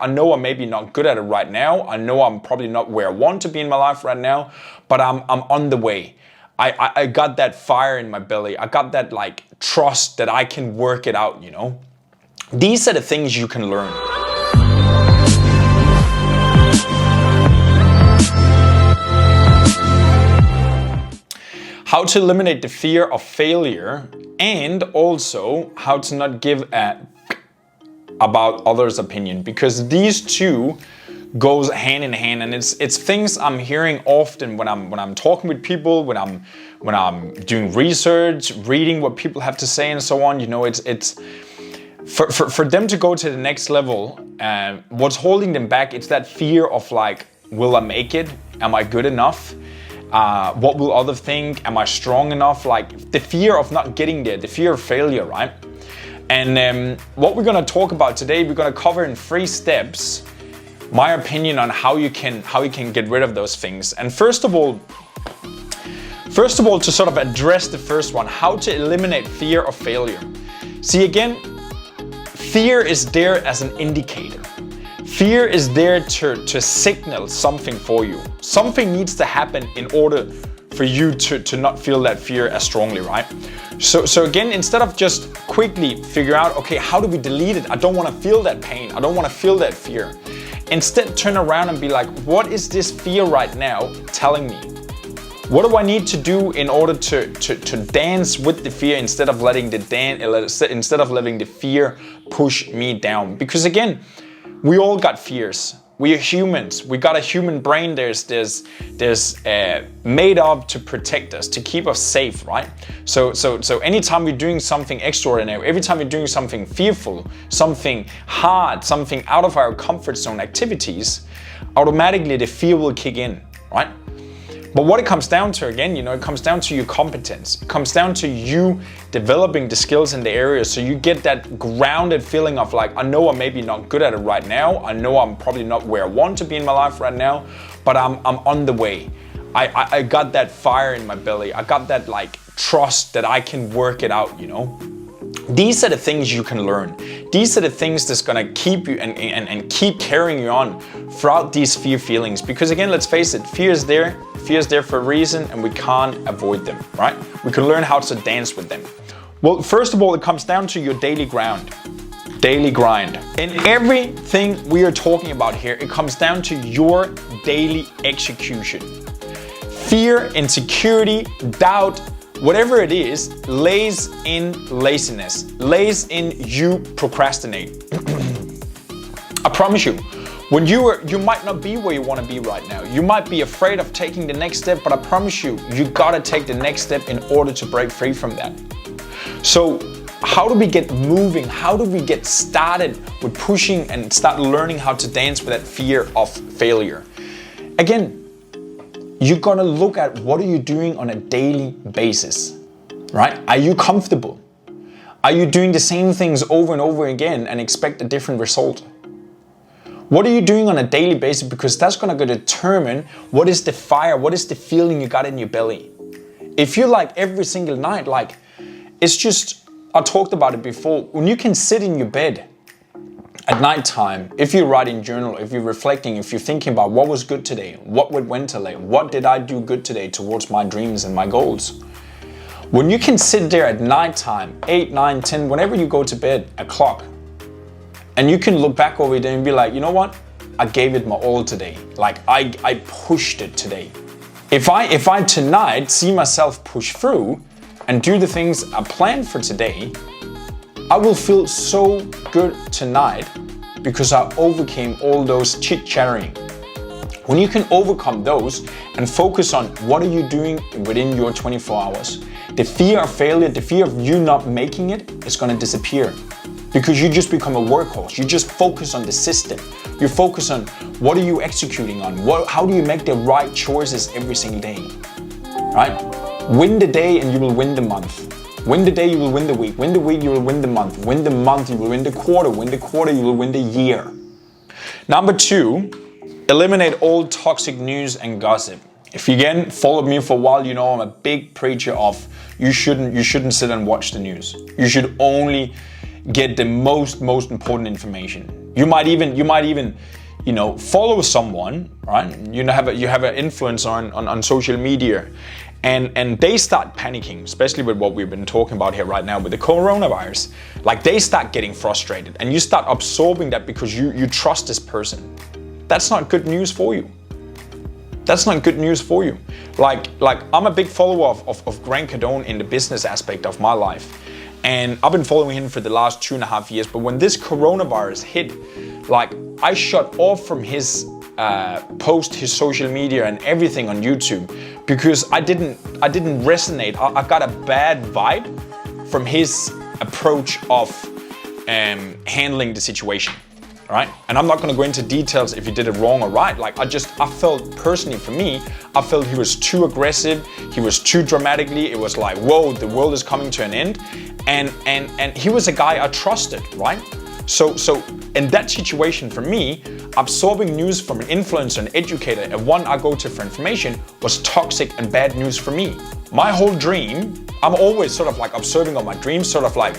I know I'm maybe not good at it right now. I know I'm probably not where I want to be in my life right now, but I'm on the way. I got that fire in my belly. I got that like trust that I can work it out, you know? These are the things you can learn. How to eliminate the fear of failure, and also how to not give a about others' opinion, because these two goes hand in hand, and it's things I'm hearing often when I'm talking with people, when I'm doing research, reading what people have to say and so on. You know, it's for them to go to the next level. What's holding them back? It's that fear of like, will I make it? Am I good enough? What will others think? Am I strong enough? Like the fear of not getting there, the fear of failure, right? And what we're going to talk about today, we're going to cover in 3 steps my opinion on how you can get rid of those things. And first of all, to sort of address the first one, how to eliminate fear of failure. See, again, fear is there as an indicator. Fear is there to signal something for you. Something needs to happen in order for you to not feel that fear as strongly, right? So again, instead of just quickly figure out, okay, how do we delete it? I don't want to feel that pain. I don't want to feel that fear. Instead, turn around and be like, what is this fear right now telling me? What do I need to do in order to dance with the fear instead of letting the fear push me down? Because again, we all got fears. We are humans. We got a human brain. There's made up to protect us, to keep us safe, right? So anytime you're doing something extraordinary, every time you're doing something fearful, something hard, something out of our comfort zone activities, automatically the fear will kick in, right? But what it comes down to, again, you know, it comes down to your competence. It comes down to you developing the skills in the area, so you get that grounded feeling of like, I know I'm maybe not good at it right now. I know I'm probably not where I want to be in my life right now, but I'm on the way. I got that fire in my belly. I got that like trust that I can work it out, you know? These are the things you can learn. These are the things that's gonna keep you and keep carrying you on throughout these fear feelings. Because again, let's face it, fear is there. Fear is there for a reason, and we can't avoid them, right? We can learn how to dance with them. Well, first of all, it comes down to your daily grind. Daily grind. In everything we are talking about here, it comes down to your daily execution. Fear, insecurity, doubt, whatever it is, lays in laziness, lays in you procrastinate. I promise you, when you might not be where you want to be right now. You might be afraid of taking the next step, but I promise you, you gotta take the next step in order to break free from that. So how do we get moving? How do we get started with pushing and start learning how to dance with that fear of failure? Again, you're gonna look at what are you doing on a daily basis, right? Are you comfortable? Are you doing the same things over and over again and expect a different result? What are you doing on a daily basis? Because that's gonna determine what is the fire, what is the feeling you got in your belly. If you like every single night, like it's just, I talked about it before, when you can sit in your bed at nighttime, if you're writing journal, if you're reflecting, if you're thinking about what was good today, what went today, what did I do good today towards my dreams and my goals. When you can sit there at nighttime, 8, 9, 10, whenever you go to bed, a clock, and you can look back over it and be like, you know what? I gave it my all today. Like I pushed it today. If I tonight see myself push through and do the things I planned for today, I will feel so good tonight because I overcame all those chit-chattering. When you can overcome those and focus on what are you doing within your 24 hours, the fear of failure, the fear of you not making it is gonna disappear. Because you just become a workhorse. You just focus on the system. You focus on what are you executing on? How do you make the right choices every single day, right? Win the day and you will win the month. Win the day, you will win the week. Win the week, you will win the month. Win the month, you will win the quarter. Win the quarter, you will win the year. Number 2, eliminate all toxic news and gossip. If you again followed me for a while, you know I'm a big preacher of you shouldn't sit and watch the news. You should only get the most important information. You might even, you know, follow someone, right? You have an influence on social media, and they start panicking, especially with what we've been talking about here right now with the coronavirus. Like, they start getting frustrated, and you start absorbing that because you trust this person. That's not good news for you. That's not good news for you. Like I'm a big follower of Grant Cardone in the business aspect of my life. And I've been following him for the last 2.5 years. But when this coronavirus hit, like, I shut off from his post, his social media and everything on YouTube, because I didn't resonate. I got a bad vibe from his approach of handling the situation. Right? And I'm not gonna go into details if he did it wrong or right. Like, I felt personally, for me, I felt he was too aggressive, he was too dramatically, it was like, whoa, the world is coming to an end. And he was a guy I trusted, right? So in that situation, for me, absorbing news from an influencer, an educator, and one I go to for information, was toxic and bad news for me. My whole dream, I'm always sort of like observing on my dreams, sort of like,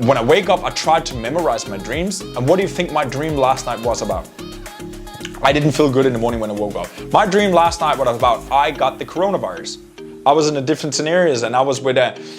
when I wake up, I try to memorize my dreams. And what do you think my dream last night was about? I didn't feel good in the morning when I woke up. My dream last night was about, I got the coronavirus. I was in a different scenarios, and I was with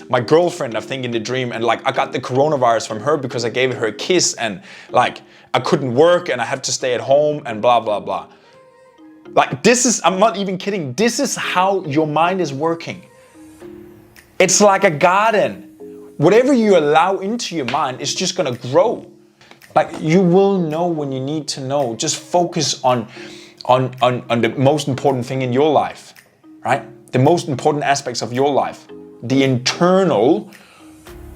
my girlfriend, I think, in the dream, and like, I got the coronavirus from her because I gave her a kiss, and like, I couldn't work and I had to stay at home and blah, blah, blah. Like, this is, I'm not even kidding. This is how your mind is working. It's like a garden. Whatever you allow into your mind is just gonna grow. Like, you will know when you need to know. Just focus on the most important thing in your life, right? The most important aspects of your life. The internal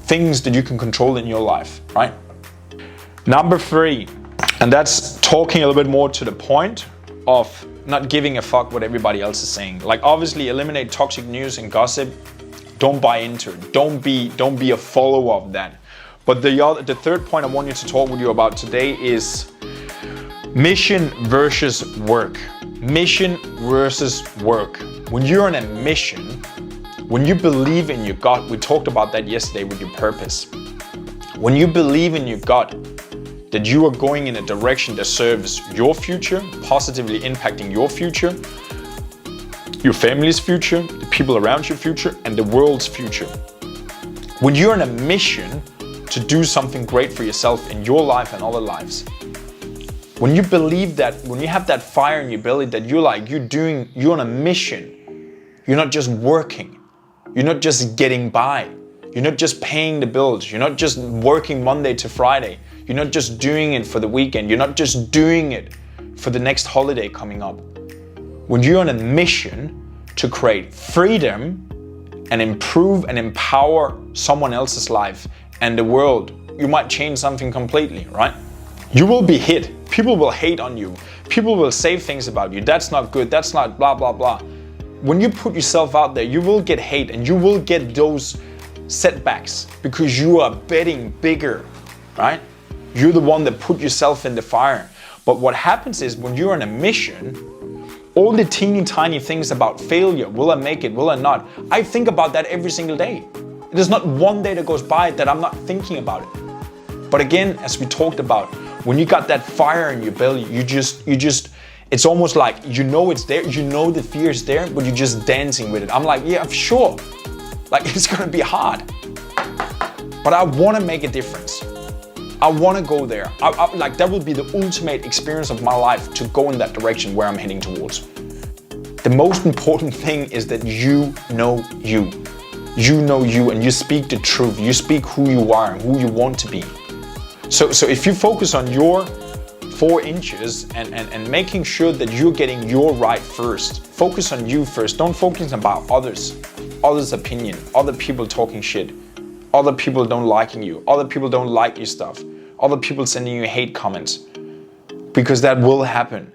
things that you can control in your life, right? Number 3, and that's talking a little bit more to the point of not giving a fuck what everybody else is saying. Like, obviously, eliminate toxic news and gossip. Don't buy into it. Don't be a follower of that. But the third point I want you to talk with you about today is mission versus work. Mission versus work. When you're on a mission, when you believe in your gut, we talked about that yesterday with your purpose. When you believe in your gut that you are going in a direction that serves your future, positively impacting your future, your family's future, the people around your future, and the world's future. When you're on a mission to do something great for yourself in your life and other lives, when you believe that, when you have that fire in your belly that you're on a mission, you're not just working, you're not just getting by, you're not just paying the bills, you're not just working Monday to Friday, you're not just doing it for the weekend, you're not just doing it for the next holiday coming up. When you're on a mission to create freedom and improve and empower someone else's life and the world, you might change something completely, right? You will be hit. People will hate on you. People will say things about you. That's not good. That's not blah, blah, blah. When you put yourself out there, you will get hate and you will get those setbacks because you are betting bigger, right? You're the one that put yourself in the fire. But what happens is when you're on a mission, all the teeny tiny things about failure, will I make it, will I not? I think about that every single day. There's not one day that goes by that I'm not thinking about it. But again, as we talked about, when you got that fire in your belly, you just, it's almost like, you know it's there, you know the fear is there, but you're just dancing with it. I'm like, yeah, I'm sure. Like, it's gonna be hard. But I wanna make a difference. I want to go there. Like, that would be the ultimate experience of my life, to go in that direction where I'm heading towards. The most important thing is that you know you. You know you, and you speak the truth. You speak who you are and who you want to be. So if you focus on your 4 inches and making sure that you're getting your right first, focus on you first. Don't focus about others' opinion, other people talking shit. Other people don't liking you. Other people don't like your stuff. Other people sending you hate comments. Because that will happen.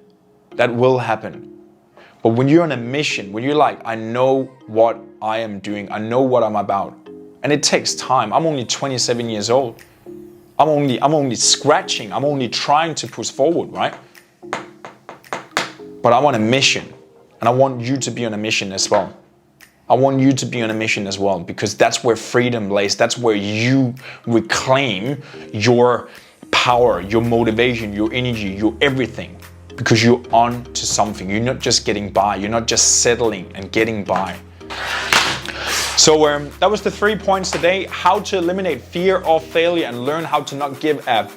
That will happen. But when you're on a mission, when you're like, I know what I am doing, I know what I'm about. And it takes time. I'm only 27 years old. I'm only scratching. I'm only trying to push forward, right? But I'm on a mission. And I want you to be on a mission as well. I want you to be on a mission as well, because that's where freedom lays. That's where you reclaim your power, your motivation, your energy, your everything. Because you're on to something. You're not just getting by. You're not just settling and getting by. So that was the 3 points today. How to eliminate fear of failure and learn how to not give a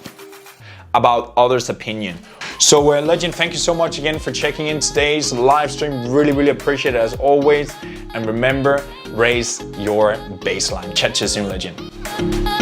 about others' opinion. So Legend, thank you so much again for checking in today's live stream. Really appreciate it as always. And remember, raise your baseline. Chat to you soon, Legend.